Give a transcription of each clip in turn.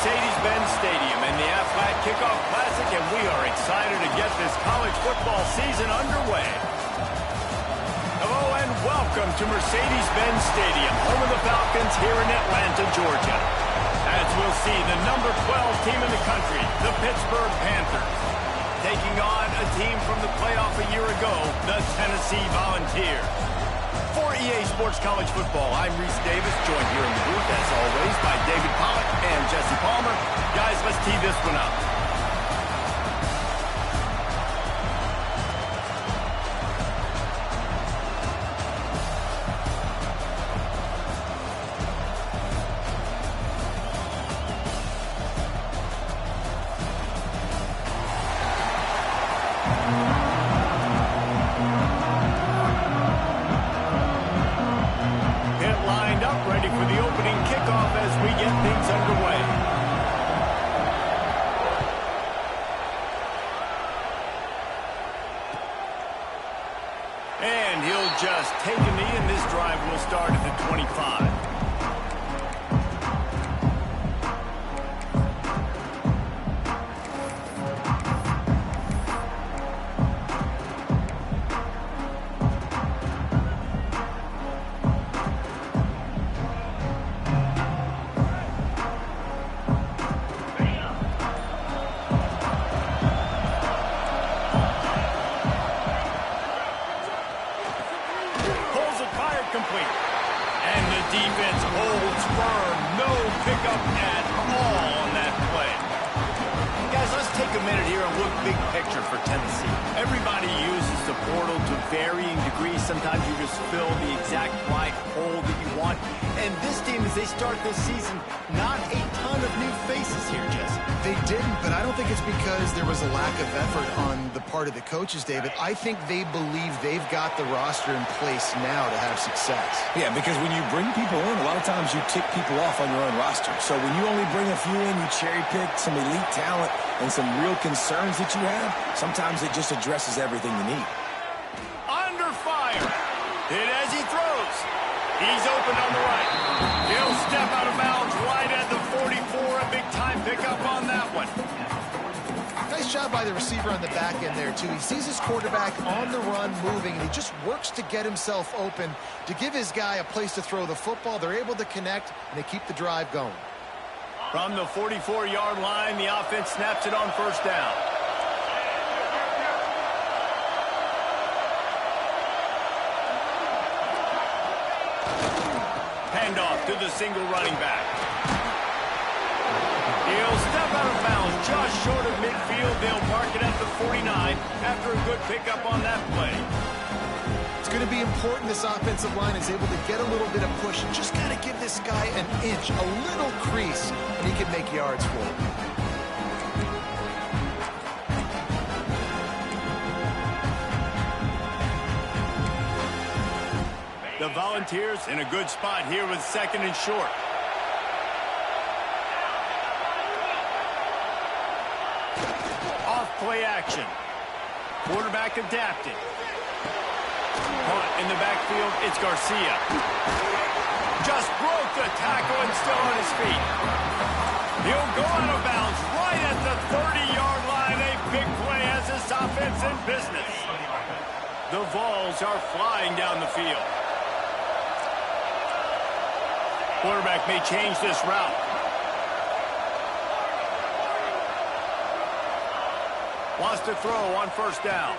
Mercedes-Benz Stadium in the Aflac Kickoff Classic, and we are excited to get this college football season underway. Hello and welcome to Mercedes-Benz Stadium, home of the Falcons here in Atlanta, Georgia. As we'll see, the number 12 team in the country, the Pittsburgh Panthers, taking on a team from the playoff a year ago, the Tennessee Volunteers. For EA Sports College Football, I'm Reese Davis, joined here in the booth, as always, by David Pollack and Jesse Palmer. Guys, let's tee this one up. Ready for the opening kickoff as we get things underway. And he'll just take a knee, and this drive will start at the 25. Complete. And the defense holds firm. No pickup at all on that play. Guys, let's take a minute here and look big picture for Tennessee. Everybody uses the portal to varying degrees. Sometimes you just fill the exact right hole that you want. And this team, as they start this season, not a ton of new faces here, Jesse. They didn't, but I don't think it's because there was a lack of effort on the part of the coaches, David. I think they believe they've got the roster in place now to have success. Yeah, because when you bring people in, a lot of times you tick people off on your own roster. So when you only bring a few in, you cherry-pick some elite talent and some real concerns that you have, sometimes it just addresses everything you need. Under fire. Hit as he throws. He's open on the right. He'll step out of bounds right at the 44. A big-time pickup on that one. Nice job by the receiver on the back end there, too. He sees his quarterback on the run moving, and he just works to get himself open to give his guy a place to throw the football. They're able to connect, and they keep the drive going. From the 44-yard line, the offense snaps it on first down. Handoff to the single running back. He'll step out of bounds just short of midfield. They'll mark it at the 49 after a good pickup on that play. It's going to be important this offensive line is able to get a little bit of push. Just got to give this guy an inch, a little crease, and he can make yards for him. The Volunteers in a good spot here with second and short. Off play action. Quarterback adapted. Caught in the backfield, it's Garcia. Just broke the tackle and still on his feet. He'll go out of bounds right at the 30-yard line. A big play has this offense in business. The Vols are flying down the field. Quarterback may change this route. Wants to throw on first down.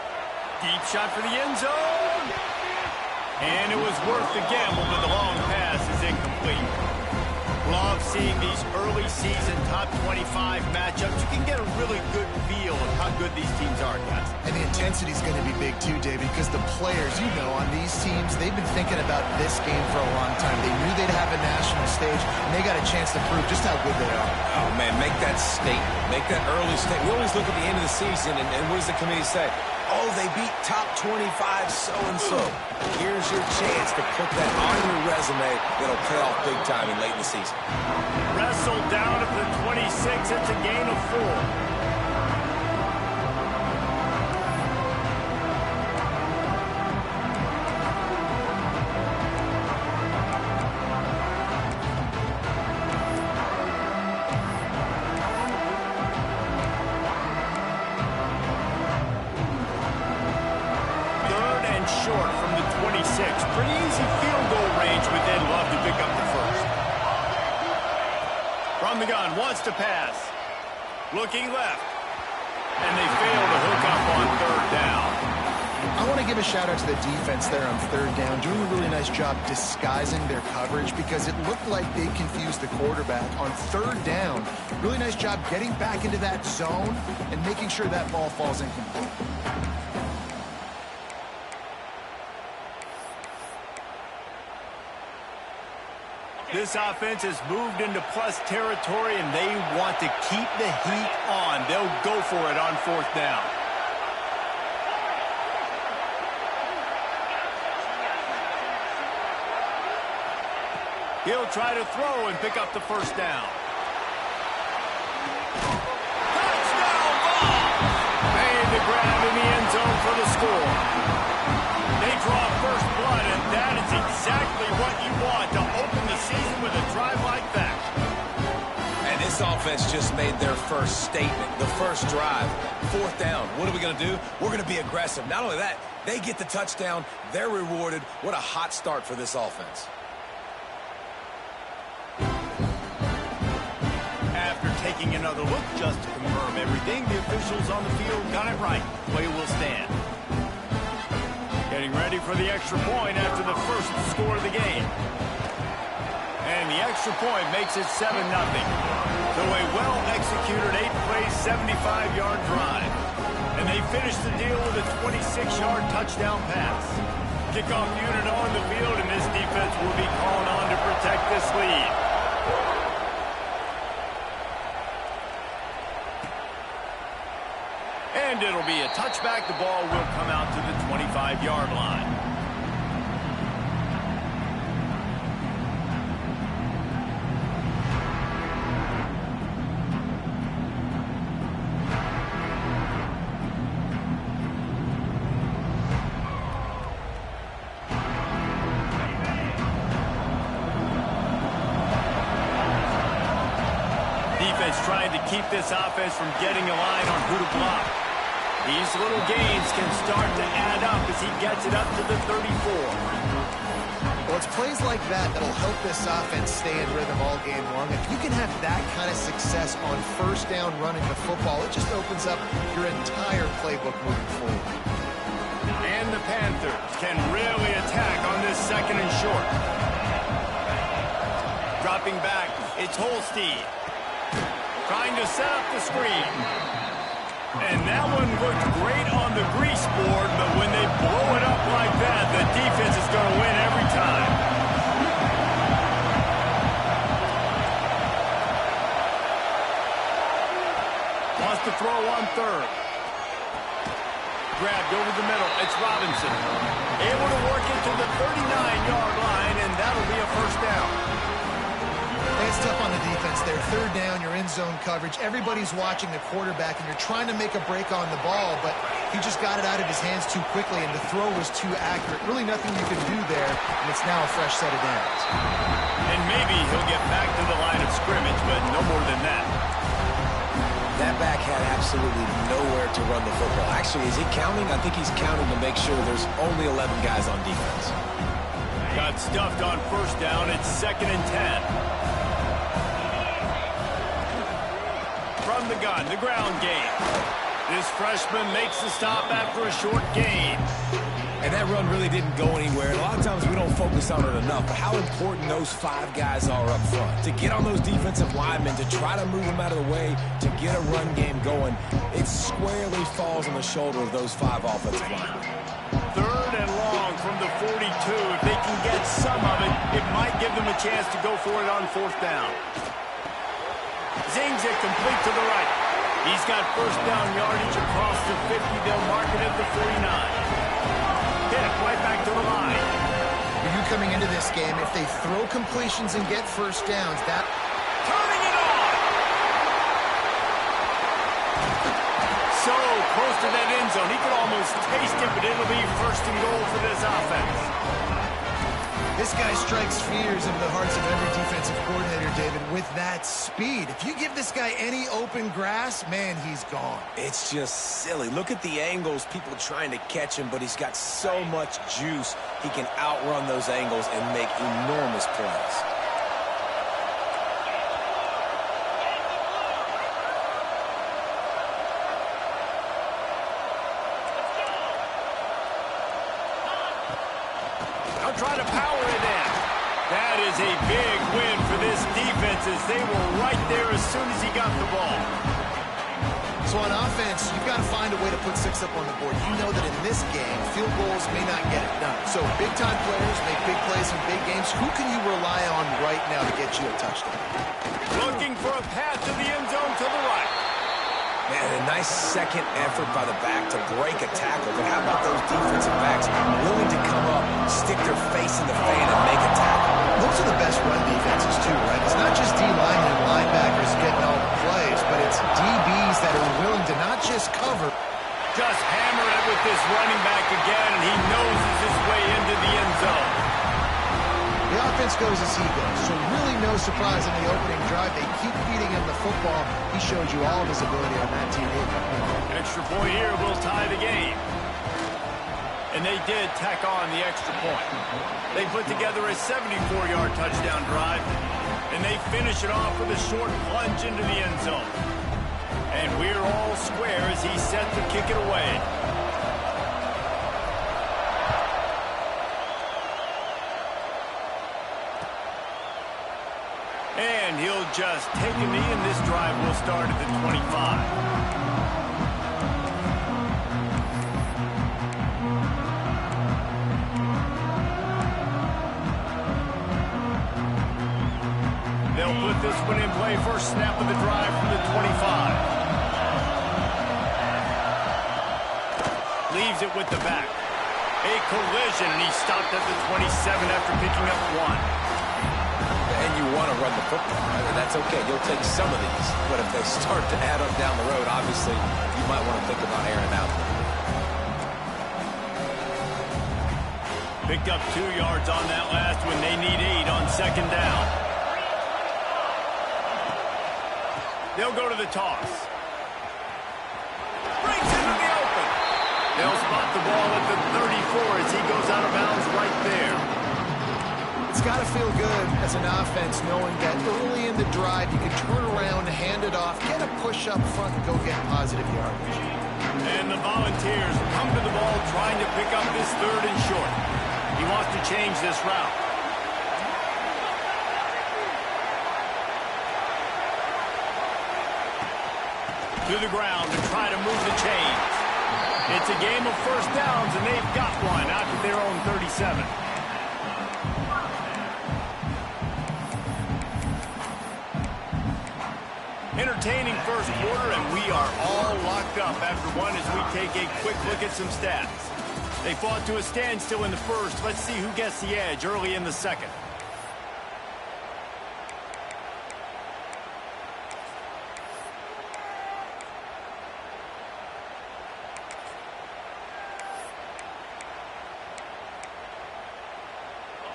Deep shot for the end zone. And it was worth the gamble, but the long pass is incomplete. Love seeing these early season top 25 matchups. You can get a really good feel of how good these teams are, guys. And the intensity is going to be big too, David, because the players, you know, on these teams, they've been thinking about this game for a long time. They knew they'd have a national stage, and they got a chance to prove just how good they are. Oh, man, make that statement. Make that early statement. We always look at the end of the season, and what does the committee say? Oh, they beat top 25 so-and-so. Here's your chance to put that on your resume that'll pay off big time in late in the season. Wrestled down at the 26. It's a gain of 4. the gun, wants to pass. Looking left. And they fail to hook up on third down. I want to give a shout out to the defense there on third down, doing a really nice job disguising their coverage because it looked like they confused the quarterback on third down. Really nice job getting back into that zone and making sure that ball falls incomplete. This offense has moved into plus territory, and they want to keep the heat on. They'll go for it on fourth down. He'll try to throw and pick up the first down. Touchdown ball! Made the grab in the end zone for the score. They draw first blood, and that is exactly what you want to open the season with a drive like that. And this offense just made their first statement, the first drive. Fourth down. What are we going to do? We're going to be aggressive. Not only that, they get the touchdown. They're rewarded. What a hot start for this offense. After taking another look just to confirm everything, the officials on the field got it right. Play will stand. Getting ready for the extra point after the first score of the game. And the extra point makes it 7-0. So a well-executed 8-play, 75-yard drive. And they finish the deal with a 26-yard touchdown pass. Kickoff unit on the field, and this defense will be called on to protect this lead. And it'll be a touchback. The ball will come out to the 25-yard line. Defense trying to keep this offense from getting a line on who to block. These little gains can start to add up as he gets it up to the 34. Well, it's plays like that that'll help this offense stay in rhythm all game long. If you can have that kind of success on first down running the football, it just opens up your entire playbook moving forward. And the Panthers can really attack on this second and short. Dropping back, it's Holstein. Trying to set up the screen. And that one looked great on the grease board, but when they blow it up like that, the defense is going to win every time. Wants to throw on third. Grabbed over the middle. It's Robinson. Able to work it to the 39-yard line, and that'll be a first down. It's tough on the defense there. Third down, you're in zone coverage. Everybody's watching the quarterback, and you're trying to make a break on the ball, but he just got it out of his hands too quickly, and the throw was too accurate. Really nothing you can do there, and it's now a fresh set of downs. And maybe he'll get back to the line of scrimmage, but no more than that. That back had absolutely nowhere to run the football. Actually, is he counting? I think he's counting to make sure there's only 11 guys on defense. Got stuffed on first down. It's 2nd and 10. From the gun, the ground game. This freshman makes the stop after a short gain. And that run really didn't go anywhere. And a lot of times we don't focus on it enough, but how important those 5 guys are up front. To get on those defensive linemen, to try to move them out of the way, to get a run game going, it squarely falls on the shoulder of those 5 offensive linemen. Third and long from the 42. If they can get some of it, it might give them a chance to go for it on fourth down. Zings it complete to the right. He's got first down yardage across the 50. They'll mark it at the 49. Pitt right back to the line. For you coming into this game, if they throw completions and get first downs, that... Turning it on! So close to that end zone. He could almost taste it, but it'll be first and goal for this offense. This guy strikes fears into the hearts of every defensive coordinator, David, with that speed. If you give this guy any open grass, man, he's gone. It's just silly. Look at the angles, people trying to catch him, but he's got so much juice. He can outrun those angles and make enormous plays. is a big win for this defense as they were right there as soon as he got the ball. So on offense, you've got to find a way to put 6 up on the board. You know that in this game, field goals may not get it done. So big-time players make big plays in big games. Who can you rely on right now to get you a touchdown? Looking for a path to the end zone to the right. Man, a nice second effort by the back to break a tackle. But how about those defensive backs willing to come up, stick their face in the fan, and make a tackle? Those are the best run defenses, too, right? It's not just D-linemen and linebackers getting all the plays, but it's DBs that are willing to not just cover. Just hammer it with this running back again, and he noses his way into the end zone. The offense goes as he goes, so really no surprise in the opening drive. They keep feeding him the football. He showed you all of his ability on that TV. Extra point here will tie the game. And they did tack on the extra point. They put together a 74-yard touchdown drive, and they finish it off with a short plunge into the end zone. And we're all square as he's set to kick it away. And he'll just take a knee, and this drive will start at the 25. They'll put this one in play. First snap of the drive from the 25. Leaves it with the back. A collision, and he stopped at the 27 after picking up 1. And you want to run the football, right? And that's okay. You'll take some of these. But if they start to add up down the road, obviously, you might want to think about airing out. Picked up 2 yards on that last one. They need 8 on second down. They'll go to the toss. Brings it in the open. They'll spot the ball at the 34 as he goes out of bounds right there. It's got to feel good as an offense knowing that early in the drive you can turn around, hand it off, get a push up front, and go get positive yardage. And the Volunteers come to the ball trying to pick up this 3rd and short. He wants to change this route. To the ground to try to move the chains. It's a game of first downs, and they've got one out to their own 37. Entertaining first quarter, and we are all locked up after one as we take a quick look at some stats. They fought to a standstill in the first. Let's see who gets the edge early in the second.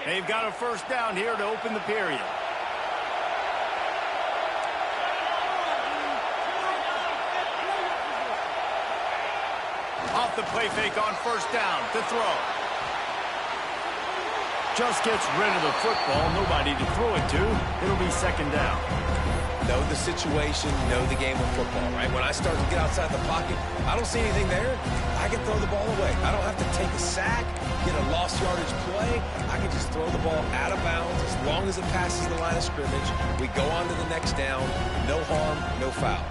They've got a first down here to open the period. Off the play fake on first down to throw. Just gets rid of the football. Nobody to throw it to. It'll be second down. Know the situation, know the game of football, right? When I start to get outside the pocket, I don't see anything there. I can throw the ball away. I don't have to take a sack, get a lost yardage play. I can just throw the ball out of bounds as long as it passes the line of scrimmage. We go on to the next down. No harm, no foul.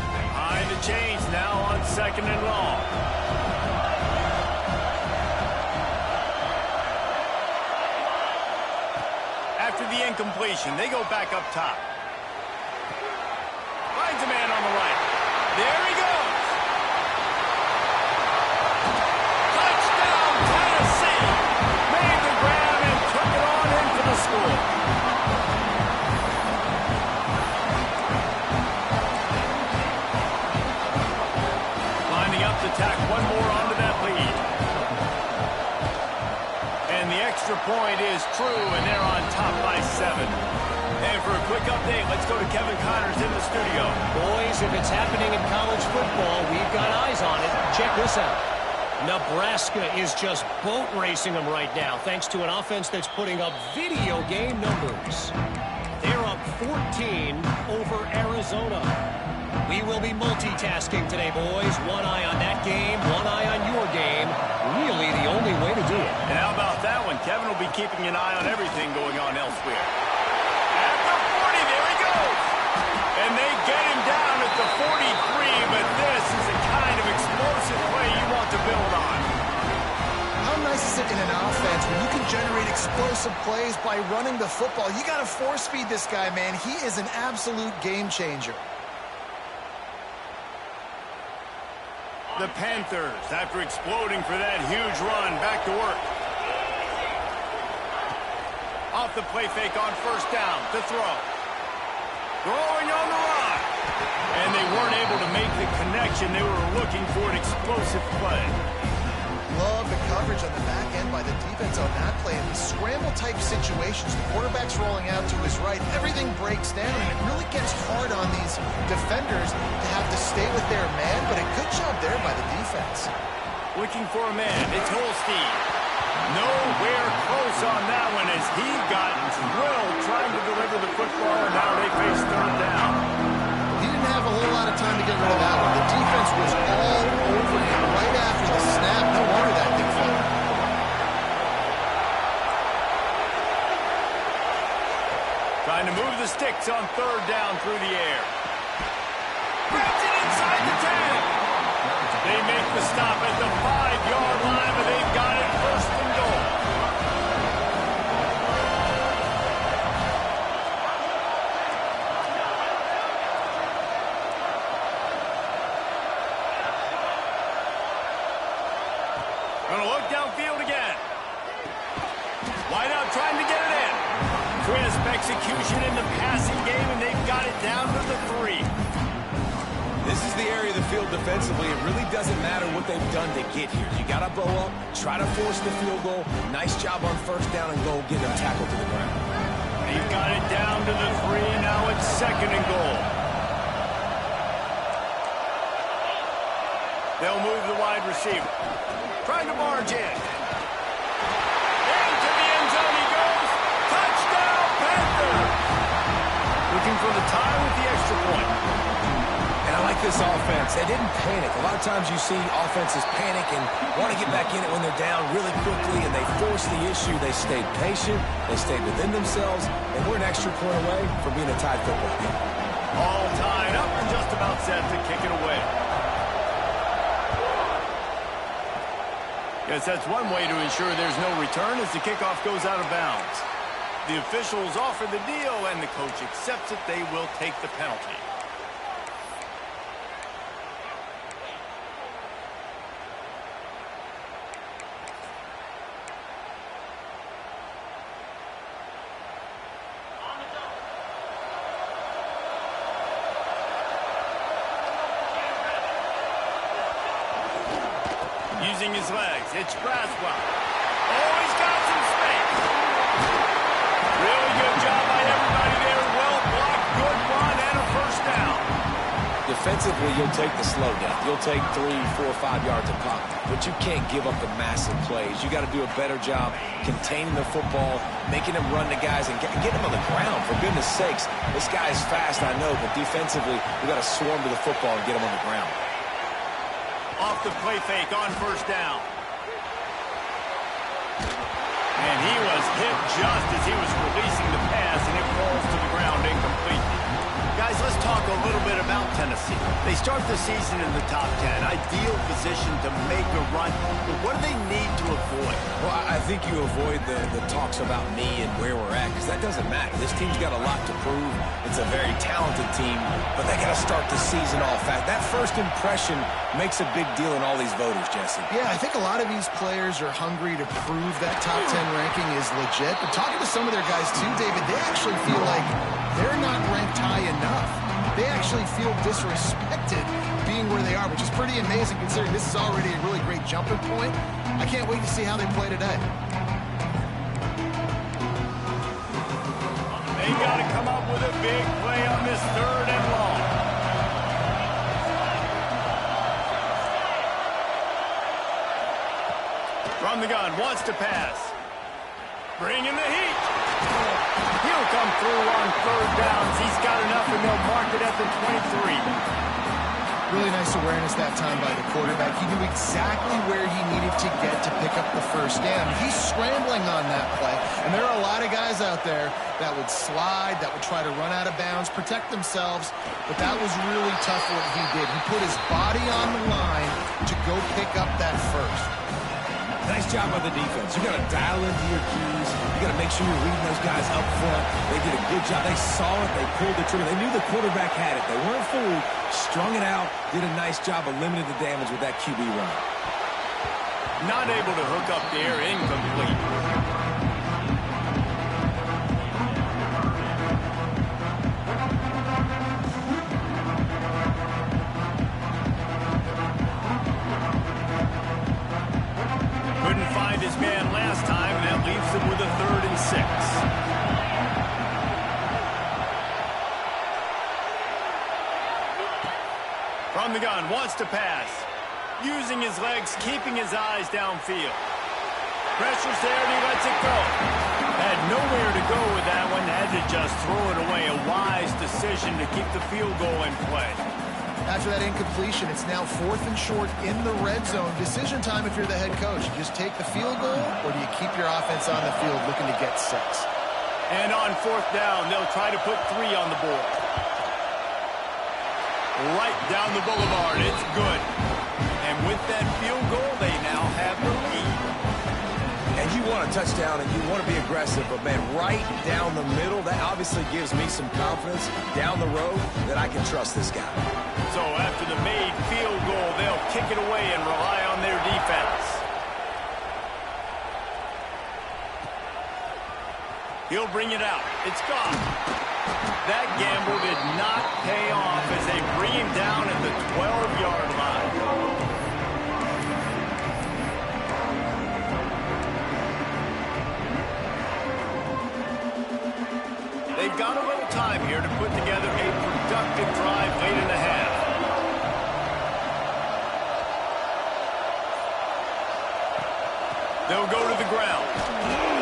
Behind the chains now on second and long. After the incompletion, they go back up top. Finds a man on the right. There he goes. Touchdown, Tennessee. Made the grab and took it on in for the score. Lining up to tack one more onto that lead. And the extra point is true, and they're on top by 7. And for a quick update, let's go to Kevin Connors in the studio. Boys, if it's happening in college football, we've got eyes on it. Check this out. Nebraska is just boat racing them right now, thanks to an offense that's putting up video game numbers. They're up 14 over Arizona. We will be multitasking today, boys. One eye on that game, one eye on your game. Really the only way to do it. And how about keeping an eye on everything going on elsewhere. At the 40, there he goes. And they get him down at the 43, but this is the kind of explosive play you want to build on. How nice is it in an offense when you can generate explosive plays by running the football? You got to force feed this guy, man. He is an absolute game changer. The Panthers, after exploding for that huge run, back to work. Off the play fake on first down to throw. Throwing on the run. And they weren't able to make the connection. They were looking for an explosive play. Love the coverage on the back end by the defense on that play. In these scramble-type situations, the quarterback's rolling out to his right. Everything breaks down, and it really gets hard on these defenders to have to stay with their man, but a good job there by the defense. Looking for a man. It's Holstein. Nowhere close on that one as he got drilled trying to deliver the football, and now they face third down. He didn't have a whole lot of time to get rid of that one. The defense was all over him right after the snap. No wonder that thing fell. Trying to move the sticks on third down through the air. Grabs it inside the 10. They make the stop at the 5-yard line, but they've got it first and goal. Gonna look downfield again. Wide out trying to get it in. Crisp execution in the passing game, and they've got it down to the 3. This is the area of the field defensively. It really doesn't matter what they've done to get here. You got to bow up, try to force the field goal. Nice job on first down and go get them tackled to the ground. They've got it down to the 3, and now it's second and goal. They'll move the wide receiver. Trying to barge in. Into the end zone he goes. Touchdown, Panther! Looking for the tie with the extra point. And I like this offense. They didn't panic. A lot of times you see offenses panic and want to get back in it when they're down really quickly, and they force the issue. They stayed patient. They stayed within themselves, and we're an extra point away from being a tied football game. All tied up and just about set to kick it away. Yes, that's one way to ensure there's no return as the kickoff goes out of bounds. The officials offer the deal, and the coach accepts it. They will take the penalty. Using his legs, it's Braswell. Oh, he's got some space. Really good job by everybody there. Well blocked, good run, and a first down. Defensively, you'll take the slow down. You'll take 3, 4, 5 yards of pop, but you can't give up the massive plays. You got to do a better job containing the football, making them run to guys, and get them on the ground. For goodness sakes, this guy is fast, I know, but defensively, we got to swarm to the football and get him on the ground. Off the play fake on first down. And he was hit just as he was releasing the pass, and it falls to the ground incomplete. Guys, let's talk a little bit about Tennessee. They start the season in the top 10. Ideal position to make a run. But what do they need to avoid? Well, I think you avoid the talks about me and where we're at, because that doesn't matter. This team's got a lot to prove. It's a very talented team, but they got to start the season off. That first impression makes a big deal in all these voters, Jesse. Yeah, I think a lot of these players are hungry to prove that top 10 ranking is legit. But talking to some of their guys too, David, they actually feel like they're not ranked high enough. They actually feel disrespected being where they are, which is pretty amazing considering this is already a really great jumping point. I can't wait to see how they play today. They got to come up with a big play on this third and long. From the gun, wants to pass. Bring in the heat. He'll come through on third downs. He's got enough, and they'll mark it at the 23. Really nice awareness that time by the quarterback. He knew exactly where he needed to get to pick up the first down. He's scrambling on that play, and there are a lot of guys out there that would slide, that would try to run out of bounds, protect themselves, but that was really tough what he did. He put his body on the line to go pick up that first. Nice job by the defense. You got to dial into your keys. You got to make sure you're reading those guys up front. They did a good job. They saw it. They pulled the trigger. They knew the quarterback had it. They weren't fooled. Strung it out. Did a nice job of limiting the damage with that QB run. Not able to hook up there. Incomplete. His man last time, and that leaves him with a 3rd and 6. From the gun, wants to pass. Using his legs, keeping his eyes downfield. Pressure's there, and he lets it go. Had nowhere to go with that one. Had to just throw it away. A wise decision to keep the field goal in play. After that incompletion, it's now 4th and short in the red zone. Decision time if you're the head coach. You just take the field goal, or do you keep your offense on the field looking to get 6? And on 4th down, they'll try to put 3 on the board. Right down the boulevard. It's good. And with that field goal, they now have the lead. And you want a touchdown, and you want to be aggressive, but, man, right down the middle, that obviously gives me some confidence down the road that I can trust this guy. So after the made field goal, they'll kick it away and rely on their defense. He'll bring it out. It's gone. That gamble did not pay off as they bring him down at the 12-yard line. They've got a little time here to put together a productive drive late in the half. They'll go to the ground.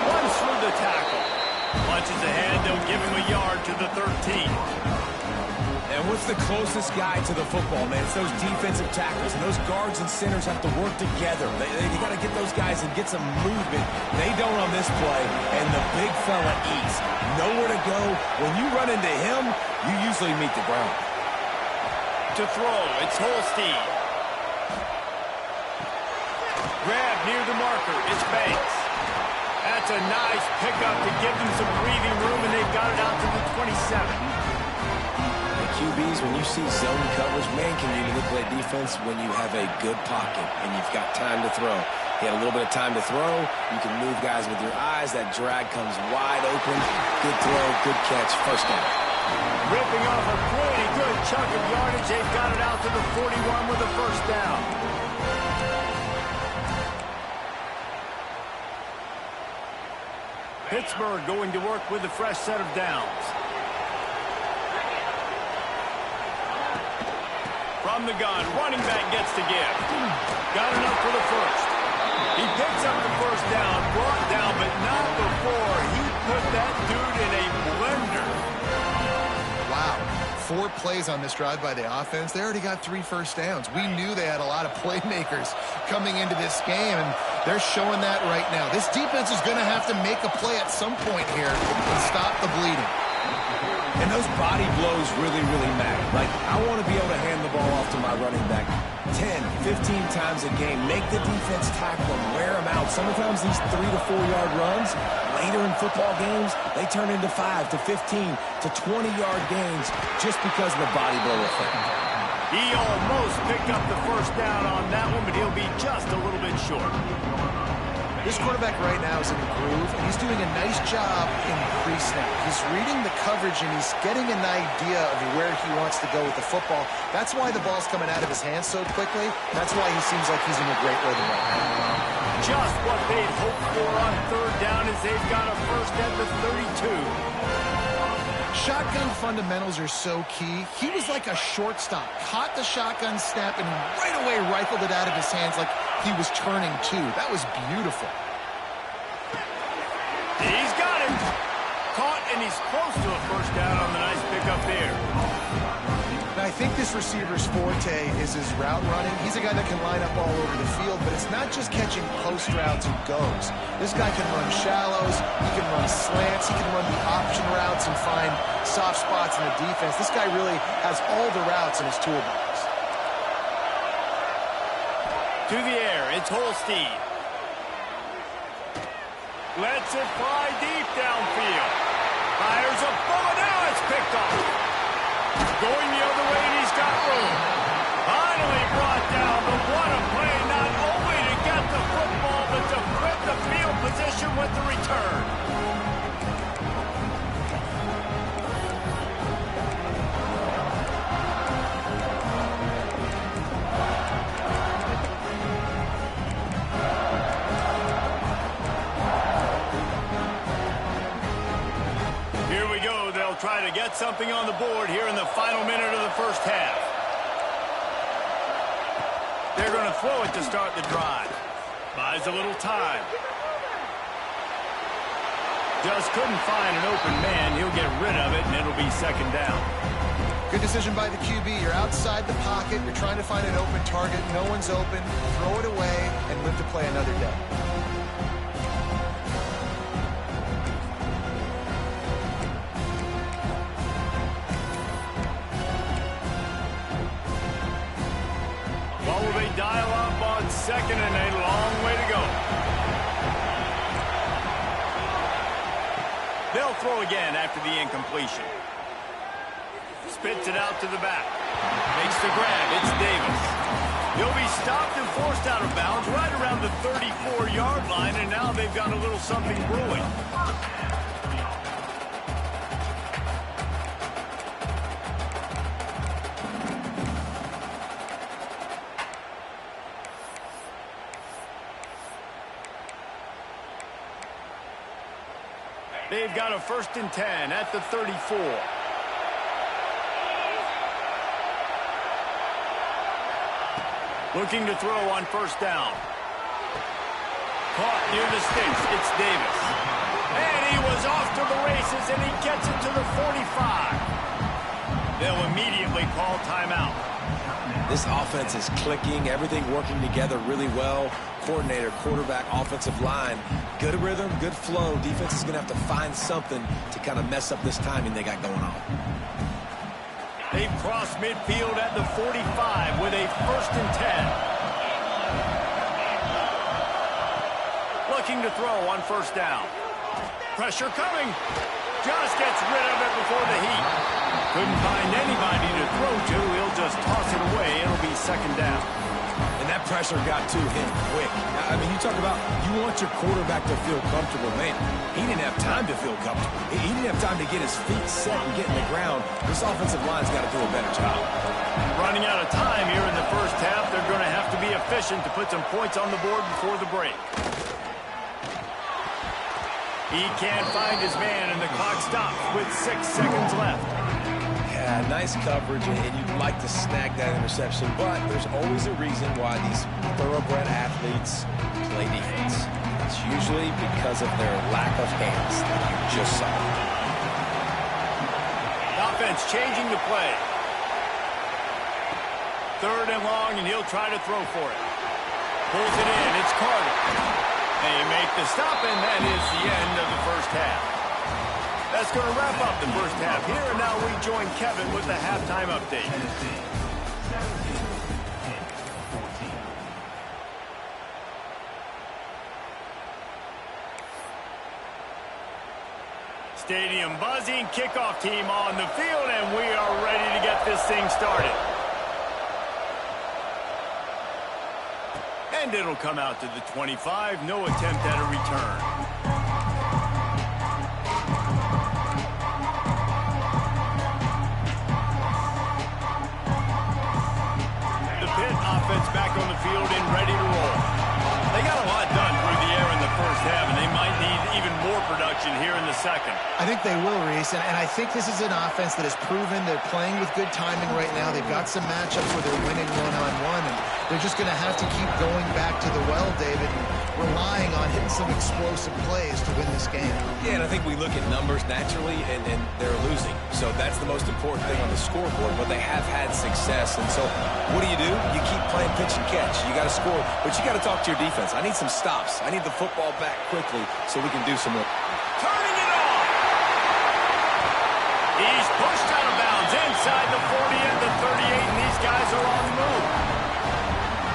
Runs through the tackle. Punches ahead. They'll give him a yard to the 13. And what's the closest guy to the football, man? It's those defensive tackles, and those guards and centers have to work together. They got to get those guys and get some movement. They don't on this play, and the big fella eats. Nowhere to go. When you run into him, you usually meet the ground. To throw, it's Holstein. Grab near the marker, it's Banks. That's a nice pickup to give them some breathing room, and they've got it out to the 27. QBs, when you see zone coverage, man, can you manipulate defense when you have a good pocket and you've got time to throw. He had a little bit of time to throw. You can move guys with your eyes. That drag comes wide open. Good throw, good catch, first down. Ripping off a pretty good chunk of yardage. They've got it out to the 41 with a first down. Pittsburgh going to work with a fresh set of downs. From the gun, running back gets the give. Got enough for the first. He picks up the first down, brought down, but not before he put that dude in a blender. Wow. 4 plays on this drive by the offense. They already got 3 first downs. We knew they had a lot of playmakers coming into this game, and they're showing that right now. This defense is going to have to make a play at some point here and stop the bleeding. And those body blows really, really matter. Like, I want to be able to hand the ball off to my running back 10, 15 times a game. Make the defense tackle them, wear them out. Sometimes these 3 to 4 yard runs, later in football games, they turn into 5 to 15 to 20-yard gains just because of the body blow effect. He almost picked up the first down on that one, but he'll be just a little bit short. This quarterback right now is in the groove, and he's doing a nice job in pre-snap. He's reading the coverage, and he's getting an idea of where he wants to go with the football. That's why the ball's coming out of his hands so quickly. That's why he seems like he's in a great rhythm right now. Just what they'd hoped for on 3rd down as they've got a first at the 32. Shotgun fundamentals are so key. He was like a shortstop. Caught the shotgun snap and right away rifled it out of his hands like he was turning too. That was beautiful. He's got it. Caught, and he's close to a first down on the nice pickup there. And I think this receiver's forte is his route running. He's a guy that can line up all over the field, but it's not just catching post routes and goes. This guy can run shallows, he can run slants, he can run the option routes and find soft spots in the defense. This guy really has all the routes in his toolbox. To the air, it's Holstein. Lets it fly deep downfield. Fires a bullet, now it's picked off. Going the other way, and he's got room. Finally brought down, but what a play, not only to get the football, but to flip the field position with the return. Try to get something on the board here in the final minute of the first half. They're going to throw it to start the drive. Buys a little time. Just couldn't find an open man. He'll get rid of it, and it'll be second down. Good decision by the QB. You're outside the pocket. You're trying to find an open target. No one's open. Throw it away and live to play another day. Dial up on second and a long way to go. They'll throw again after the incompletion. Spits it out to the back. Makes the grab. It's Davis. He'll be stopped and forced out of bounds right around the 34-yard line, and now they've got a little something brewing. They've got a 1st and 10 at the 34. Looking to throw on 1st down. Caught near the sticks. It's Davis. And he was off to the races, and he gets it to the 45. They'll immediately call timeout. This offense is clicking, everything working together really well. Coordinator, quarterback, offensive line, good rhythm, good flow. Defense is going to have to find something to kind of mess up this timing they got going on. They've crossed midfield at the 45 with a 1st and 10. Looking to throw on 1st down. Pressure coming. Just gets rid of it before the heat. Couldn't find anybody to throw to. He'll just toss it away. It'll be 2nd down. And that pressure got to him quick. I mean, you talk about you want your quarterback to feel comfortable. Man, he didn't have time to feel comfortable. He didn't have time to get his feet set and get in the ground. This offensive line's got to do a better job. Running out of time here in the first half. They're going to have to be efficient to put some points on the board before the break. He can't find his man, and the clock stops with 6 seconds left. Yeah, nice coverage, and you'd like to snag that interception, but there's always a reason why these thoroughbred athletes play defense. It's usually because of their lack of hands that you just saw. Offense changing the play. 3rd and long, and he'll try to throw for it. Pulls it in. It's Carter. They make the stop, and that is the end of the first half. That's going to wrap up the first half here, and now we join Kevin with the halftime update. Stadium buzzing, kickoff team on the field, and we are ready to get this thing started. And it'll come out to the 25. No attempt at a return. The Pitt offense back on the field and ready to roll. They got a lot done through the air in the first half, and they might need even more production here in the second. I think they will, Reese, and I think this is an offense that has proven they're playing with good timing right now. They've got some matchups where they're winning one-on-one, and they're just going to have to keep going back to the well, David, and relying on hitting some explosive plays to win this game. Yeah, and I think we look at numbers naturally, and they're losing. So that's the most important thing on the scoreboard, but they have had success. And so what do? You keep playing pitch and catch. You got to score, but you got to talk to your defense. I need some stops. I need the football back quickly so we can do some more. Turning it on. He's pushed out of bounds inside the 40 and the 38, and these guys are on the move.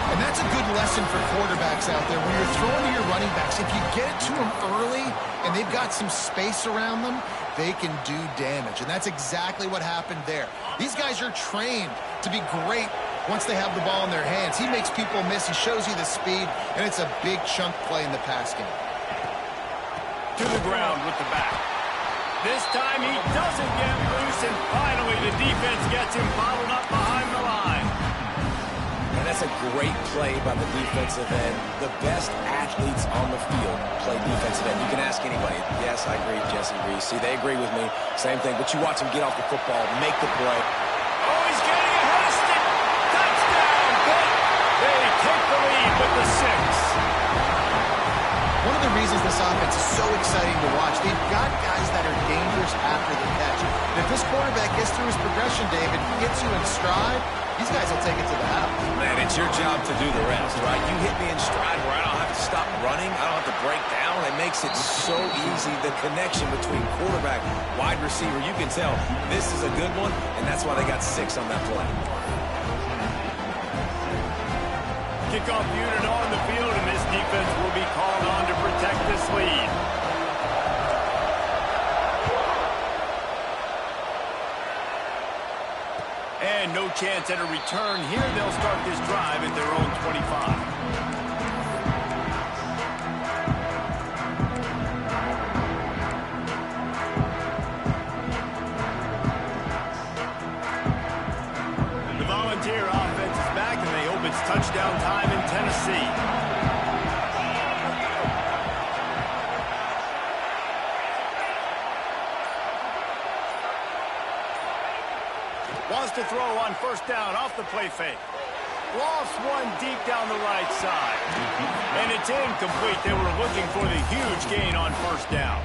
And that's a good lesson for quarterbacks out there. When you're throwing to your running backs, if you get it to them early and they've got some space around them, they can do damage. And that's exactly what happened there. These guys are trained to be great once they have the ball in their hands. He makes people miss. He shows you the speed, and it's a big chunk play in the pass game. To the ground with the back. This time he doesn't get loose, and finally the defense gets him bottled up behind the line. And that's a great play by the defensive end. The best athletes on the field play defensive end. You can ask anybody. Yes, I agree, Jesse Reese. See, they agree with me. Same thing. But you watch him get off the football, make the play. Oh, he's getting a stick. Touchdown, Pitt. They take the lead with the 6. One of the reasons this offense is so exciting to watch, they've got guys that are dangerous after the catch. And if this quarterback gets through his progression, David, gets you in stride, these guys will take it to the house. Man, it's your job to do the rest, right? You hit me in stride where I don't have to stop running. I don't have to break down. It makes it so easy. The connection between quarterback, wide receiver, you can tell this is a good one, and that's why they got 6 on that play. Kickoff unit on the field, and this defense will be called on to protect this lead. And no chance at a return here. They'll start this drive at their own 25. Touchdown time in Tennessee. Wants to throw on first down off the play fake. Lost one deep down the right side. And it's incomplete. They were looking for the huge gain on first down.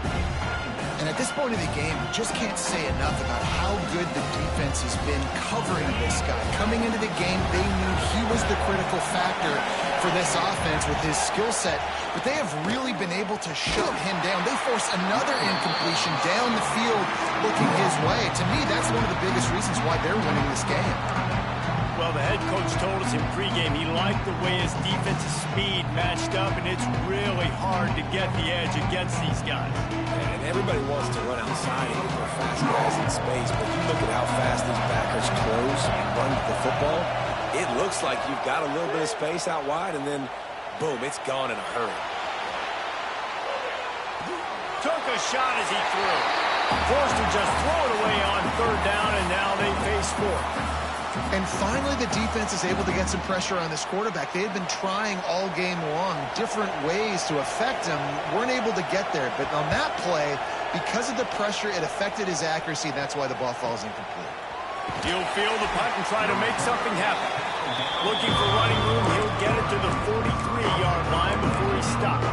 And at this point of the game, you just can't say enough about how good the defense has been covering this guy. Coming into the game, they knew he was the critical factor for this offense with his skill set, but they have really been able to shut him down. They force another incompletion down the field looking his way. To me, that's one of the biggest reasons why they're winning this game. Well, the head coach told us in pregame he liked the way his defensive speed matched up, and it's really hard to get the edge against these guys. And everybody wants to run outside and get their fast guys in space, but you look at how fast these backers close and run the football, it looks like you've got a little bit of space out wide, and then, boom, it's gone in a hurry. Took a shot as he threw. Forced to just throw it away on third down, and now they face 4. And finally, the defense is able to get some pressure on this quarterback. They had been trying all game long different ways to affect him, weren't able to get there. But on that play, because of the pressure, it affected his accuracy, and that's why the ball falls incomplete. He'll field the punt and try to make something happen. Looking for running room, he'll get it to the 43-yard line before he stops.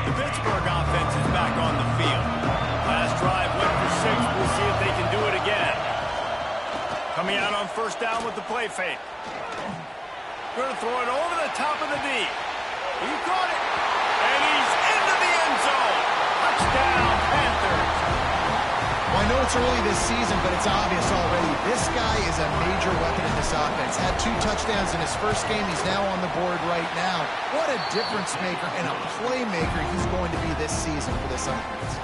The Pittsburgh offense is back on the field. Last drive went for 6. We'll see if they can do it again. Coming out on first down with the play fake. Going to throw it over the top of the knee. He caught it. And he's into the end zone. Touchdown, Panthers. Well, I know it's early this season, but it's obvious already. This guy is a major weapon in this offense. Had 2 touchdowns in his first game. He's now on the board right now. What a difference maker and a playmaker he's going to be this season for this offense.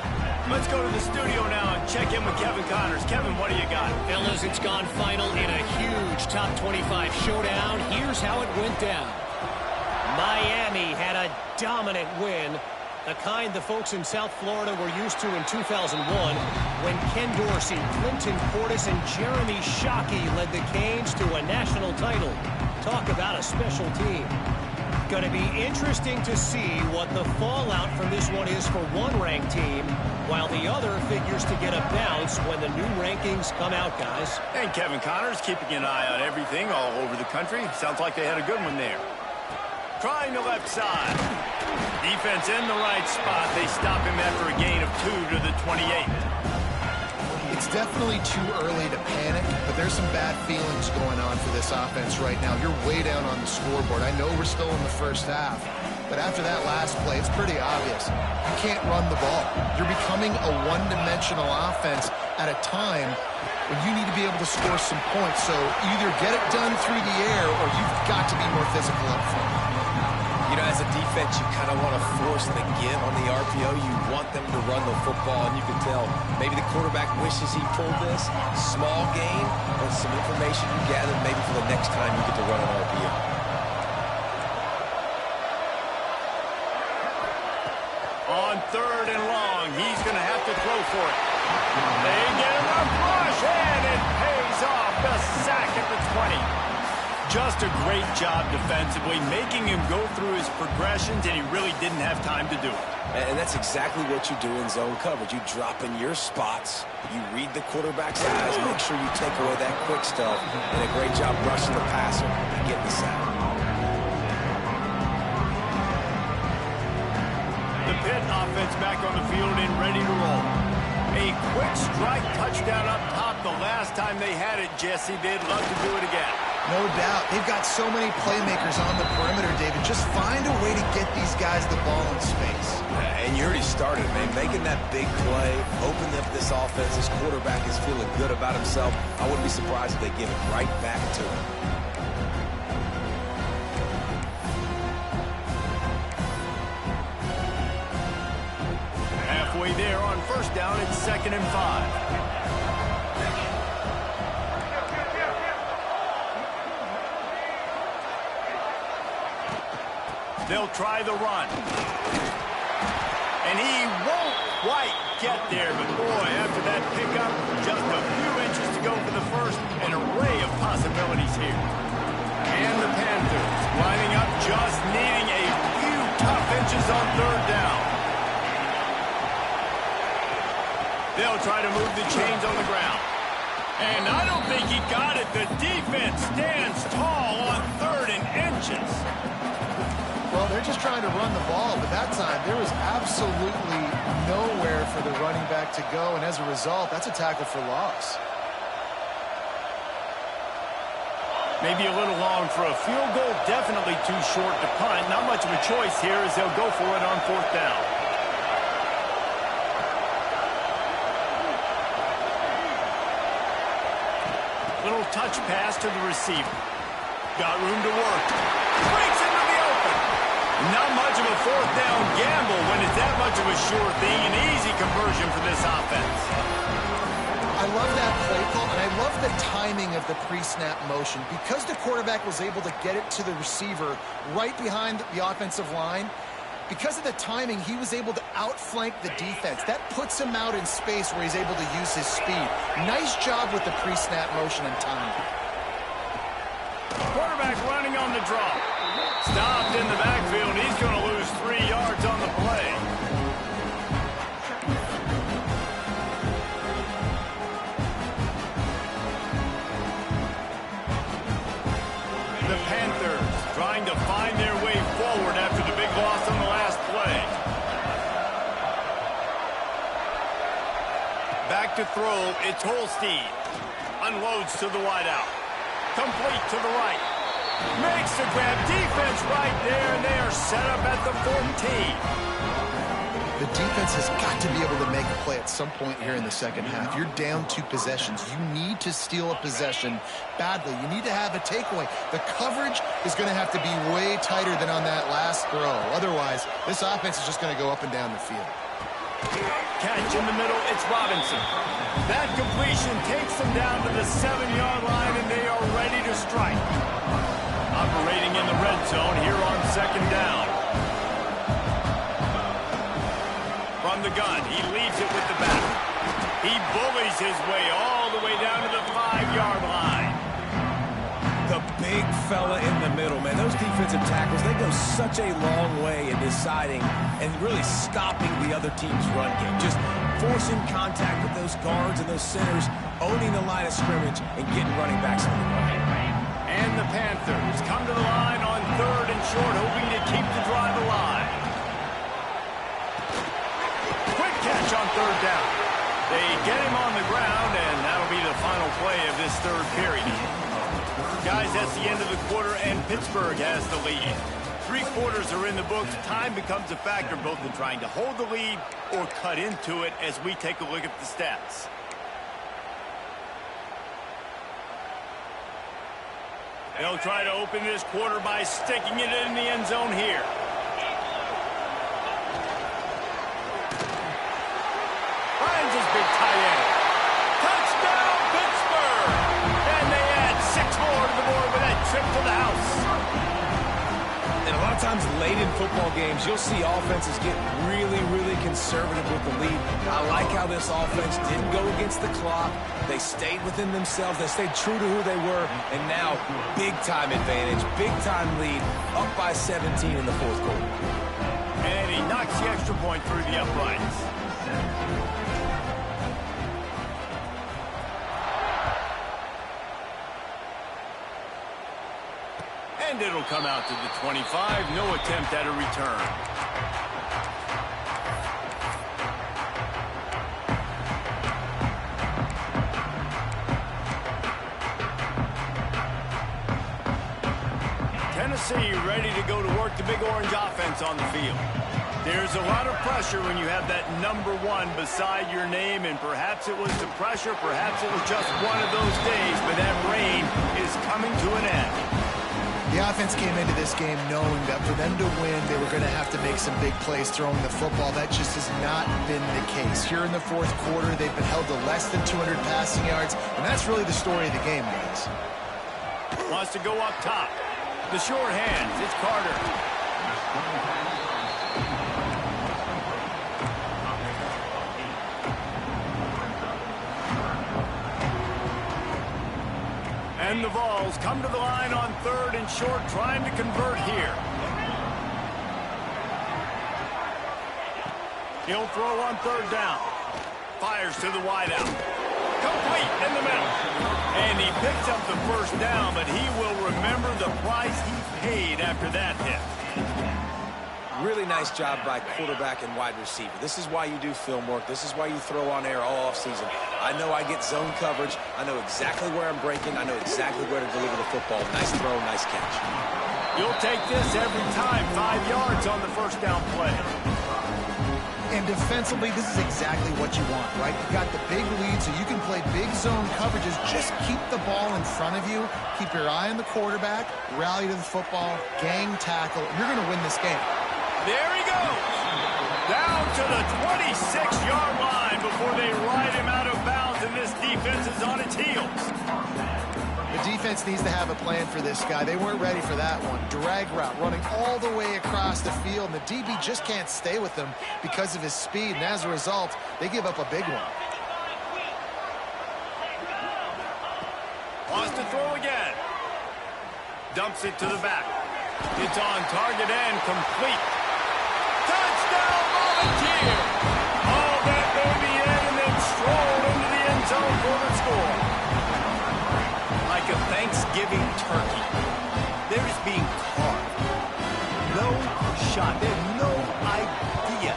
Let's go to the studio now and check in with Kevin Connors. Kevin, what do you got? Fellas, it's gone final in a huge top 25 showdown. Here's how it went down. Miami had a dominant win, the kind the folks in South Florida were used to in 2001 when Ken Dorsey, Clinton Portis, and Jeremy Shockey led the Canes to a national title. Talk about a special team. Going to be interesting to see what the fallout from this one is for one ranked team, while the other figures to get a bounce when the new rankings come out, guys. And Kevin Connors keeping an eye on everything all over the country. Sounds like they had a good one there. Trying the left side. Defense in the right spot. They stop him after a gain of 2 to the 28. It's definitely too early to panic, but there's some bad feelings going on for this offense right now. You're way down on the scoreboard. I know we're still in the first half, but after that last play, it's pretty obvious. You can't run the ball. You're becoming a one-dimensional offense at a time when you need to be able to score some points. So either get it done through the air or you've got to be more physical up front. You know, as a defense, you kind of want to force the give on the RPO. You want them to run the football, and you can tell maybe the quarterback wishes he pulled this. Small gain, but some information you gather maybe for the next time you get to run an RPO. On 3rd and long, he's going to have to throw for it. They get him a push, and it pays off. The sack at the 20. Just a great job defensively, making him go through his progressions, and he really didn't have time to do it. And that's exactly what you do in zone coverage. You drop in your spots, you read the quarterback's eyes, make sure you take away that quick stuff, and a great job rushing the passer and getting the sack. The Pitt offense back on the field and ready to roll. A quick strike touchdown up top the last time they had it, Jesse. They'd love to do it again. No doubt. They've got so many playmakers on the perimeter, David. Just find a way to get these guys the ball in space. And you already started, man. Making that big play, opening up this offense. This quarterback is feeling good about himself. I wouldn't be surprised if they give it right back to him. Halfway there on 1st down, it's 2nd and 5. They'll try the run. And he won't quite get there, but boy, after that pickup, just a few inches to go for the first, an array of possibilities here. And the Panthers lining up, just needing a few tough inches on 3rd down. They'll try to move the chains on the ground. And I don't think he got it. The defense stands tall on 3rd and inches. Well, they're just trying to run the ball, but that time there was absolutely nowhere for the running back to go, and as a result, that's a tackle for loss. Maybe a little long for a field goal, definitely too short to punt. Not much of a choice here as they'll go for it on 4th down. Little touch pass to the receiver. Got room to work. Breaks into the open. Not much of a 4th down gamble when it's that much of a sure thing. An easy conversion for this offense. I love that play call, and I love the timing of the pre-snap motion. Because the quarterback was able to get it to the receiver right behind the offensive line, because of the timing, he was able to outflank the defense. That puts him out in space where he's able to use his speed. Nice job with the pre-snap motion and timing. Quarterback running on the draw. Stopped in the backfield. He's going to lose 3 yards on the play. The Panthers trying to find their way forward after the big loss on the last play. Back to throw. It's Holstein. Unloads to the wideout. Complete to the right. Makes the grab. Defense right there, and they are set up at the 14. The defense has got to be able to make a play at some point here in the second half. You're down 2 possessions. You need to steal a possession badly. You need to have a takeaway. The coverage is going to have to be way tighter than on that last throw. Otherwise, this offense is just going to go up and down the field. Catch in the middle, it's Robinson. That completion takes them down to the 7-yard line, and they are ready to strike. Operating in the red zone here on 2nd down. From the gun, he leaves it with the back. He bullies his way all the way down to the 5-yard line. The big fella in the middle, man. Those defensive tackles, they go such a long way in deciding and really stopping the other team's run game. Just forcing contact with those guards and those centers, owning the line of scrimmage, and getting running backs on the run. And the Panthers come to the line on 3rd and short, hoping to keep the drive alive. Quick catch on 3rd down. They get him on the ground, and that'll be the final play of this 3rd period. Guys, that's the end of the quarter, and Pittsburgh has the lead. 3 quarters are in the books. Time becomes a factor both in trying to hold the lead or cut into it as we take a look at the stats. They'll try to open this quarter by sticking it in the end zone here. Finds his big tight end. Touchdown, Pittsburgh! And they add 6 more to the board with that trip to the house. And a lot of times late in football games, you'll see offenses get really, really conservative with the lead. I like how this offense didn't go against the clock. They stayed within themselves. They stayed true to who they were. And now, big-time advantage, big-time lead, up by 17 in the 4th quarter. And he knocks the extra point through the uprights. And it'll come out to the 25. No attempt at a return. Tennessee ready to go to work the big orange offense on the field. There's a lot of pressure when you have that number 1 beside your name, and perhaps it was the pressure, perhaps it was just one of those days, but that reign is coming to an end. The offense came into this game knowing that for them to win, they were going to have to make some big plays throwing the football. That just has not been the case. Here in the 4th quarter, they've been held to less than 200 passing yards, and that's really the story of the game, guys. Wants to go up top. The short hands, it's Carter. And the Vols come to the line on 3rd and short, trying to convert here. He'll throw on 3rd down. Fires to the wideout. Complete in the middle. And he picks up the 1st down, but he will remember the price he paid after that hit. Really nice job by quarterback and wide receiver. This is why you do film work. This is why you throw on air all offseason. I know I get zone coverage. I know exactly where I'm breaking. I know exactly where to deliver the football. Nice throw, nice catch. You'll take this every time. 5 yards on the 1st down play. And defensively, this is exactly what you want, right? You've got the big lead, so you can play big zone coverages. Just keep the ball in front of you. Keep your eye on the quarterback. Rally to the football. Gang tackle. You're going to win this game. There he goes. Down to the 26-yard line before they ride him out of bounds, and this defense is on its heels. The defense needs to have a plan for this guy. They weren't ready for that one. Drag route, running all the way across the field, and the DB just can't stay with him because of his speed, and as a result, they give up a big one. Wants to throw again. Dumps it to the back. It's on target and complete. Touchdown, Volunteer! Oh, that baby in and then strolled into the end zone for the score. Like a Thanksgiving turkey, they're just being carved. No shot. They have no idea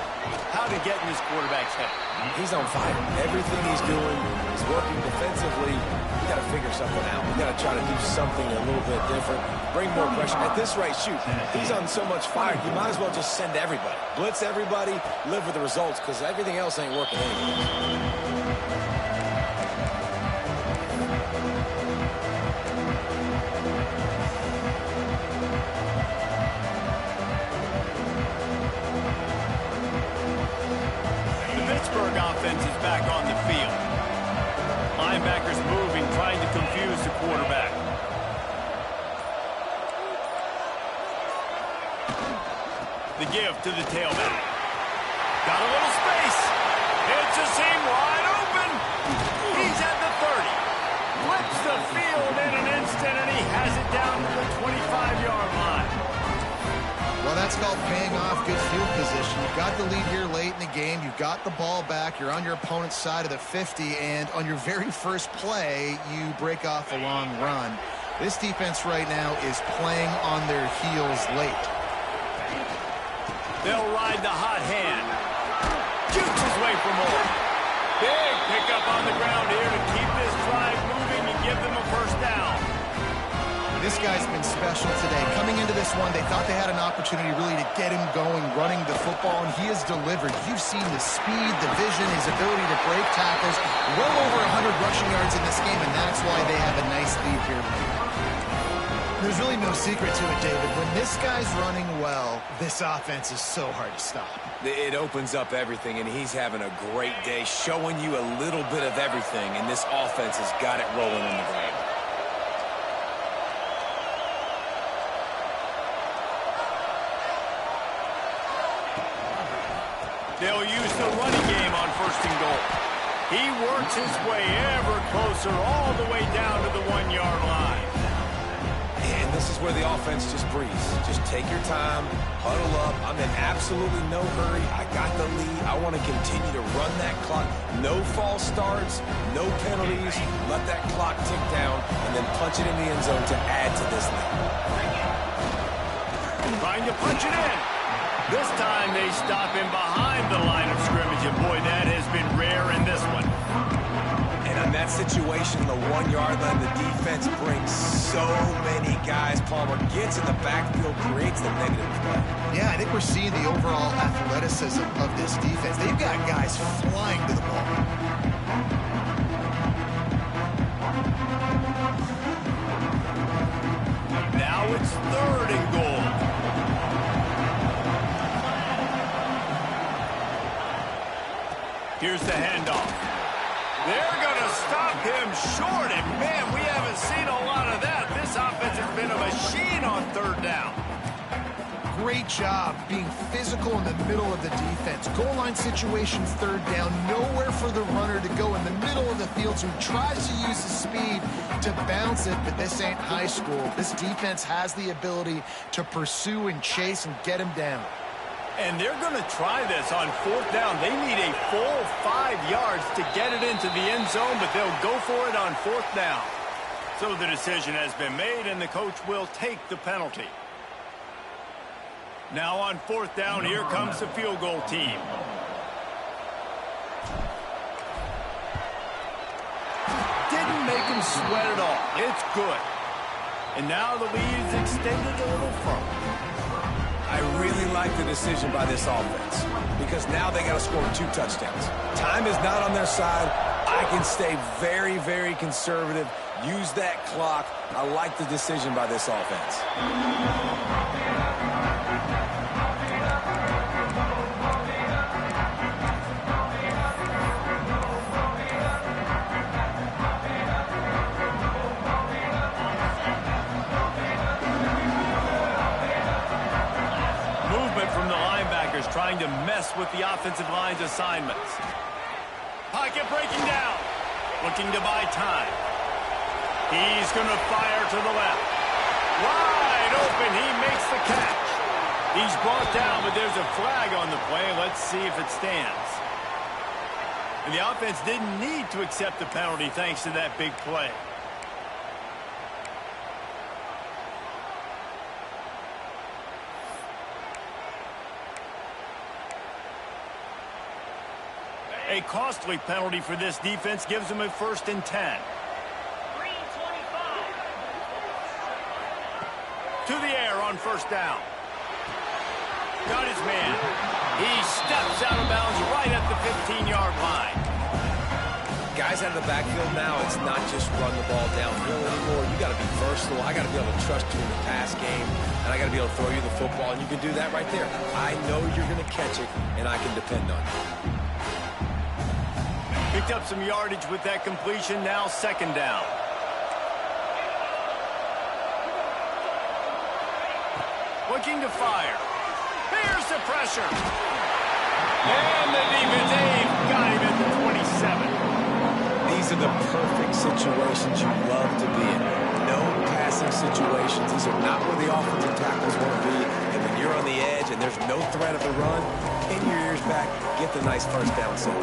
how to get in this quarterback's head. He's on fire. Everything he's doing is working defensively. We got to figure something out. We got to try to do something a little bit different. Bring more pressure. At this rate, shoot, he's on so much fire, you might as well just send everybody. Blitz everybody, live with the results, because everything else ain't working anyway. Pittsburgh offense is back on the field. Linebackers moving, trying to confuse the quarterback. The give to the tailback. Got a little space. It's a seam wide open. He's at the 30. Flips the field in an instant. Anderson, and he has it down to the 25-yard line. Well, that's called paying off good field position. You've got the lead here late in the game. You've got the ball back. You're on your opponent's side of the 50, and on your very first play, you break off a long run. This defense right now is playing on their heels late. They'll ride the hot hand. Shoots his way for more. Big pickup on the ground here to keep this drive moving and give them a first down. This guy's been special today. Coming into this one, they thought they had an opportunity really to get him going, running the football, and he has delivered. You've seen the speed, the vision, his ability to break tackles. Well over 100 rushing yards in this game, and that's why they have a nice lead here. There's really no secret to it, David. When this guy's running well, this offense is so hard to stop. It opens up everything, and he's having a great day, showing you a little bit of everything, and this offense has got it rolling in the game. They'll use the running game on first and goal. He works his way ever closer all the way down to the 1-yard line. And this is where the offense just breathes. Just take your time, huddle up. I'm in absolutely no hurry. I got the lead. I want to continue to run that clock. No false starts, no penalties. Let that clock tick down, and then punch it in the end zone to add to this lead. Trying to punch it in. This time they stop him behind the line of scrimmage, and boy, that has been rare in this one. And in that situation, the 1-yard line, the defense brings so many guys. Palmer gets in the backfield, creates the negative play. Yeah, I think we're seeing the overall athleticism of this defense. They've got guys flying to the ball. Now it's 3rd and goal. Here's the handoff. They're going to stop him short, and man, we haven't seen a lot of that. This offense has been a machine on 3rd down. Great job being physical in the middle of the defense. Goal line situation, 3rd down. Nowhere for the runner to go in the middle of the field, so he tries to use his speed to bounce it, but this ain't high school. This defense has the ability to pursue and chase and get him down. And they're going to try this on 4th down. They need a full 5 yards to get it into the end zone, but they'll go for it on 4th down. So the decision has been made, and the coach will take the penalty. Now on 4th down, here comes the field goal team. Didn't make him sweat at all. It's good. And now the lead is extended a little further. I really like the decision by this offense because now they got to score 2 touchdowns. Time is not on their side. I can stay very, very conservative, use that clock. I like the decision by this offense. Trying to mess with the offensive line's assignments. Pocket breaking down. Looking to buy time. He's going to fire to the left. Wide open. He makes the catch. He's brought down, but there's a flag on the play. Let's see if it stands. And the offense didn't need to accept the penalty thanks to that big play. A costly penalty for this defense gives them a 1st and 10. To the air on 1st down. Got his man. He steps out of bounds right at the 15-yard line. Guys out of the backfield now, it's not just run the ball downhill anymore. You got to be versatile. I got to be able to trust you in the pass game, and I got to be able to throw you the football, and you can do that right there. I know you're going to catch it, and I can depend on you. Picked up some yardage with that completion. Now 2nd down. Looking to fire. Here's the pressure. And the defense got him at the 27. These are the perfect situations you love to be in. No pass passing situations. These are not where the offensive tackles want to be. And when you're on the edge and there's no threat of the run, pin your ears back, get the nice first down set.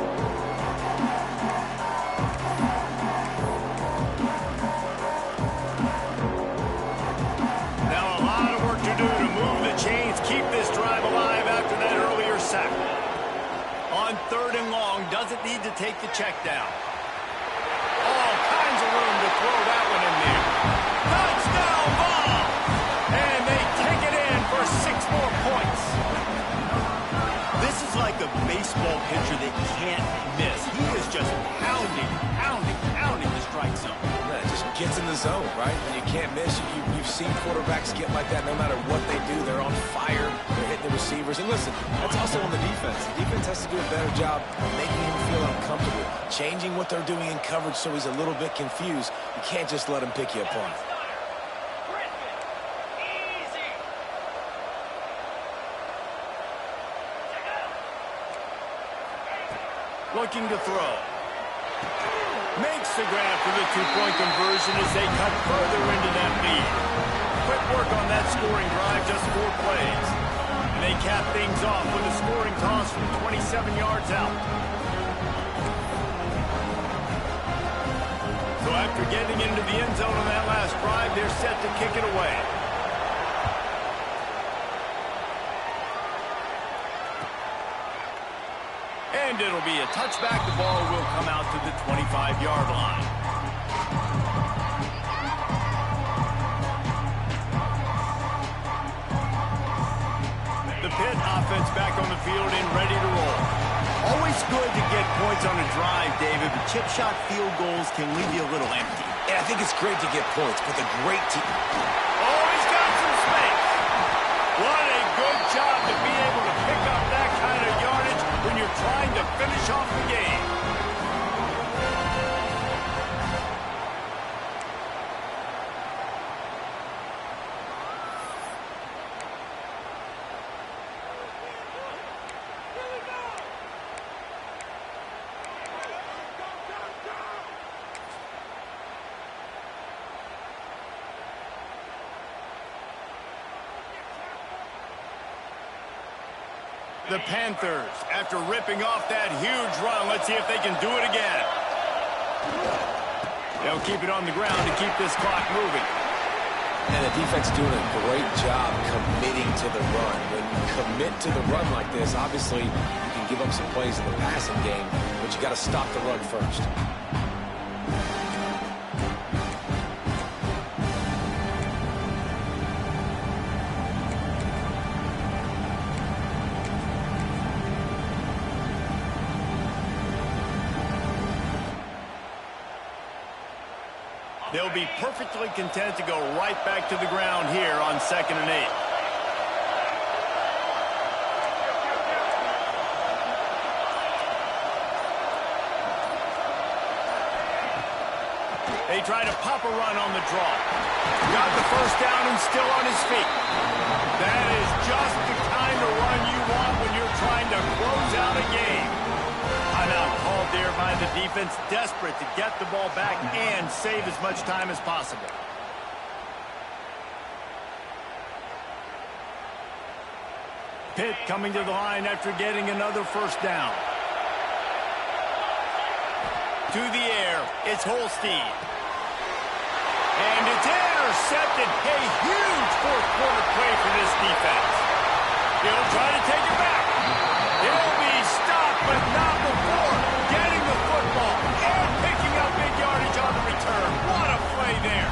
Now a lot of work to do to move the chains, keep this drive alive after that earlier sack. On 3rd and long, doesn't need to take the check down. All kinds of room to throw that one in there. Touchdown ball! And they take it in for 6 more points. This is like a baseball pitcher that can't miss. He is just pounding the strike zone. Yeah, it just gets in the zone, right? When you can't miss, you've seen quarterbacks get like that no matter what they do. They're on fire. They're hitting the receivers. And listen, that's also on the defense. The defense has to do a better job making him feel uncomfortable, changing what they're doing in coverage so he's a little bit confused. You can't just let him pick you apart. Looking to throw. Makes the grab for the 2-point conversion as they cut further into that lead. Quick work on that scoring drive, just 4 plays. And they cap things off with a scoring toss from 27 yards out. So after getting into the end zone on that last drive, they're set to kick it away. And it'll be a touchback. The ball will come out to the 25-yard line. The Pitt offense back on the field and ready to roll. Always good to get points on a drive, David, but chip shot field goals can leave you a little empty. Yeah, I think it's great to get points, but the great team... Oh, he's got some space. What a good job to be able to pick up that kind of yardage when you're trying to finish off the game. The Panthers, after ripping off that huge run, let's see if they can do it again. They'll keep it on the ground to keep this clock moving. And the defense doing a great job committing to the run. When you commit to the run like this, obviously you can give up some plays in the passing game, but you got to stop the run first. They'll be perfectly content to go right back to the ground here on 2nd and 8. They try to pop a run on the draw. Got the first down and still on his feet. That is just the kind of run you want when you're trying to close out a game. Timeout called there by the defense, desperate to get the ball back and save as much time as possible. Pitt coming to the line after getting another first down. To the air, it's Holstein. And it's intercepted. A huge fourth-quarter play for this defense. He'll try to take it back. He'll be stopped, but not before getting the football and picking up big yardage on the return. What a play there.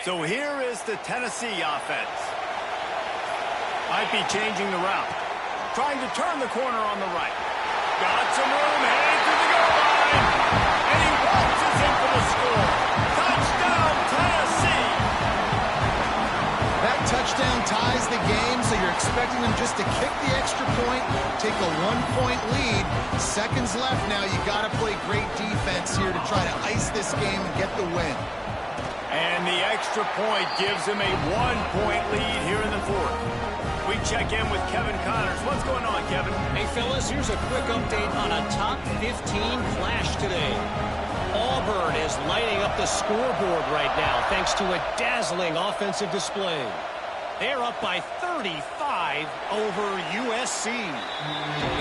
So here is the Tennessee offense. Might be changing the route. Trying to turn the corner on the right. Got some room, heading to the goal line. And he waltzes in for the score. Touchdown, Tennessee! That touchdown ties the game, so you're expecting them just to kick the extra point, take a 1-point lead. Seconds left now. You got to play great defense here to try to ice this game and get the win. And the extra point gives him a 1-point lead here in the fourth. We check in with Kevin Connors. What's going on, Kevin? Hey, fellas, here's a quick update on a top 15 clash today. Auburn is lighting up the scoreboard right now thanks to a dazzling offensive display. They're up by 35 over USC.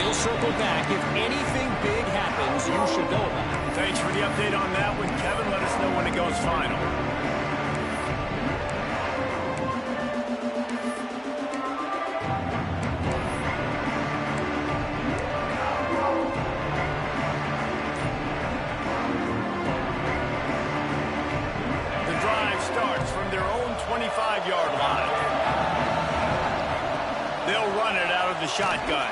He'll circle back. If anything big happens, you should know about it. Thanks for the update on that one, Kevin. Let us know when it goes final. Starts from their own 25-yard line. They'll run it out of the shotgun.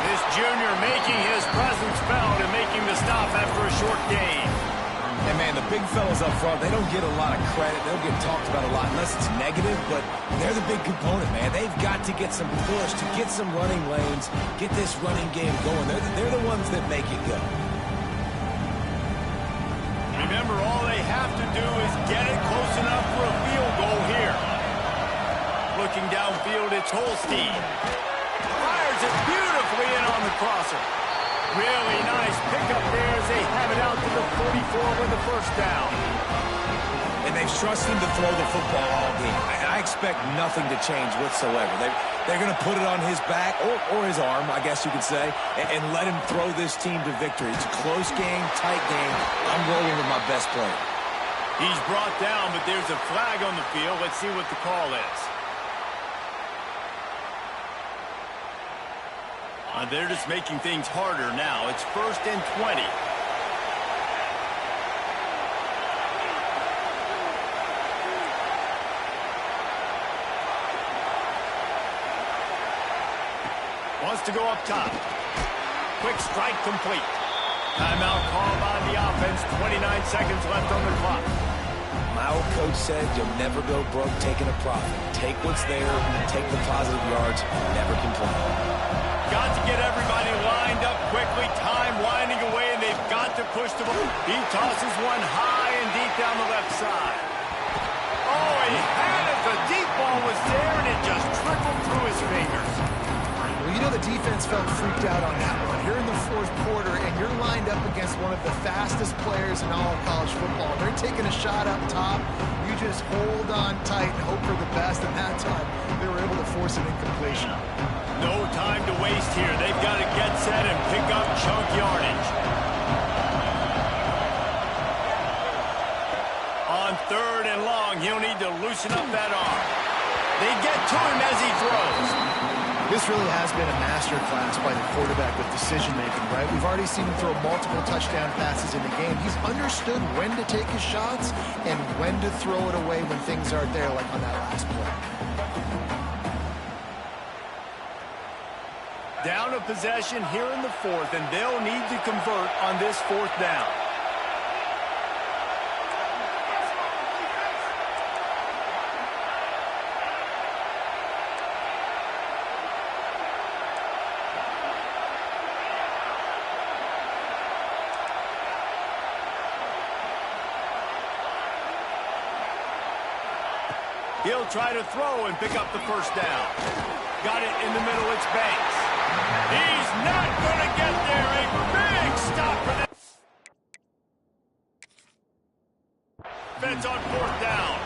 This junior making his presence felt and making the stop after a short gain. And, man, the big fellas up front, they don't get a lot of credit. They'll get talked about a lot unless it's negative, but they're the big component, man. They've got to get some push, to get some running lanes, get this running game going. They're the ones that make it go. Remember, all they have to do is get it close enough for a field goal here. Looking downfield, it's Holstein. Fires it beautifully in on the crosser. Really nice pickup there as they have it out to the 44 with the first down. And they've trusted him to throw the football all game. I expect nothing to change whatsoever. They're going to put it on his back, or his arm, I guess you could say, and let him throw this team to victory. It's a close game, tight game. I'm rolling with my best player. He's brought down, but there's a flag on the field. Let's see what the call is. They're just making things harder now. It's 1st and 20. Wants to go up top. Quick strike complete. Timeout called by the offense. 29 seconds left on the clock. My old coach said you'll never go broke taking a profit. Take what's there, take the positive yards, never complain. Got to get everybody lined up quickly. Time winding away, and they've got to push the ball. He tosses one high and deep down the left side. Oh, he had it. The deep ball was there, and it just trickled through his fingers. Well, you know the defense felt freaked out on that one. You're in the fourth quarter, and you're lined up against one of the fastest players in all of college football. They're taking a shot up top. You just hold on tight and hope for the best, and that time they were able to force an incompletion. No time to waste here. They've got to get set and pick up chunk yardage. On 3rd and long, he'll need to loosen up that arm. They get to him as he throws. This really has been a master class by the quarterback with decision-making, right? We've already seen him throw multiple touchdown passes in the game. He's understood when to take his shots and when to throw it away when things aren't there, like on that last play. Down a possession here in the fourth, and they'll need to convert on this 4th down. He'll try to throw and pick up the first down. Got it in the middle, it's Banks. He's not going to get there. A big stop for them. Defense on 4th down.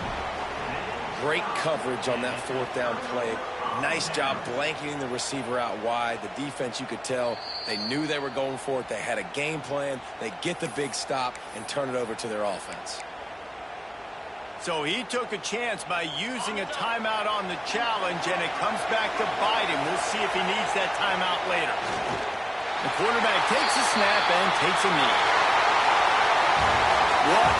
Great coverage on that 4th down play. Nice job blanketing the receiver out wide. The defense, you could tell, they knew they were going for it. They had a game plan. They get the big stop and turn it over to their offense. So he took a chance by using a timeout on the challenge, and it comes back to bite him. We'll see if he needs that timeout later. The quarterback takes a snap and takes a knee.